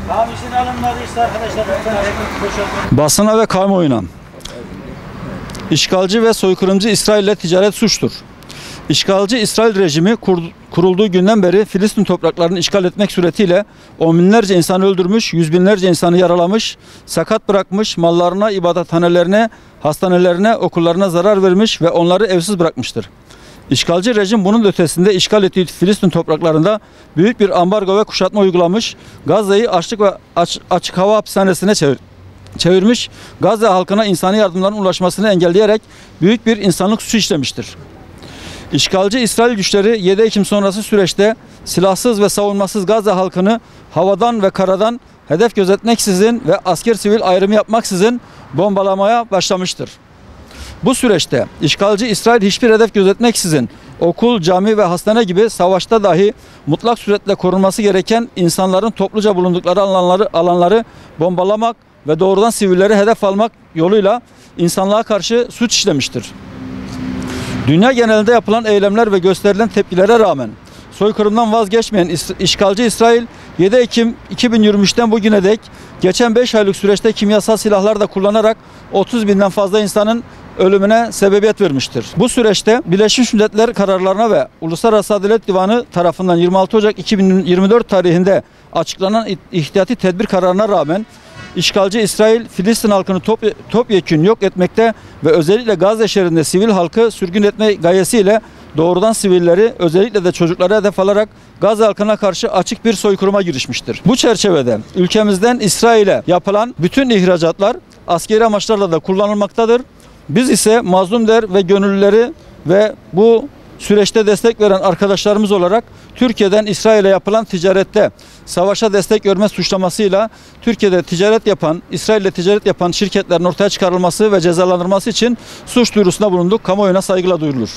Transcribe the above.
Tamam, işin alımları işte arkadaşlar. Basına ve kamuoyuna. İşgalci ve soykırımcı İsrail ile ticaret suçtur. İşgalci İsrail rejimi kurulduğu günden beri Filistin topraklarını işgal etmek suretiyle on binlerce insanı öldürmüş, yüz binlerce insanı yaralamış, sakat bırakmış, mallarına, ibadethanelerine, hastanelerine, okullarına zarar vermiş ve onları evsiz bırakmıştır. İşgalci rejim bunun ötesinde işgal ettiği Filistin topraklarında büyük bir ambargo ve kuşatma uygulamış, Gazze'yi açlık ve açık hava hapishanesine çevirmiş, Gazze halkına insani yardımların ulaşmasını engelleyerek büyük bir insanlık suçu işlemiştir. İşgalci İsrail güçleri 7 Ekim sonrası süreçte silahsız ve savunmasız Gazze halkını havadan ve karadan hedef gözetmeksizin ve asker sivil ayrımı yapmaksızın bombalamaya başlamıştır. Bu süreçte işgalci İsrail hiçbir hedef gözetmeksizin okul, cami ve hastane gibi savaşta dahi mutlak suretle korunması gereken insanların topluca bulundukları alanları bombalamak ve doğrudan sivilleri hedef almak yoluyla insanlığa karşı suç işlemiştir. Dünya genelinde yapılan eylemler ve gösterilen tepkilere rağmen soykırımdan vazgeçmeyen işgalci İsrail 7 Ekim 2023'ten bugüne dek geçen 5 aylık süreçte kimyasal silahlar da kullanarak 30 binden fazla insanın ölümüne sebebiyet vermiştir. Bu süreçte Birleşmiş Milletler kararlarına ve Uluslararası Adalet Divanı tarafından 26 Ocak 2024 tarihinde açıklanan ihtiyati tedbir kararına rağmen İşgalci İsrail, Filistin halkını topyekün yok etmekte ve özellikle Gazze şehrinde sivil halkı sürgün etme gayesiyle doğrudan sivilleri, özellikle de çocukları hedef alarak Gazze halkına karşı açık bir soykırıma girişmiştir. Bu çerçevede ülkemizden İsrail'e yapılan bütün ihracatlar askeri amaçlarla da kullanılmaktadır. Biz ise mazlum der ve gönüllüleri ve bu süreçte destek veren arkadaşlarımız olarak Türkiye'den İsrail'e yapılan ticarette savaşa destek verme suçlamasıyla Türkiye'de ticaret yapan, İsrail'le ticaret yapan şirketlerin ortaya çıkarılması ve cezalandırılması için suç duyurusunda bulunduk. Kamuoyuna saygıyla duyurulur.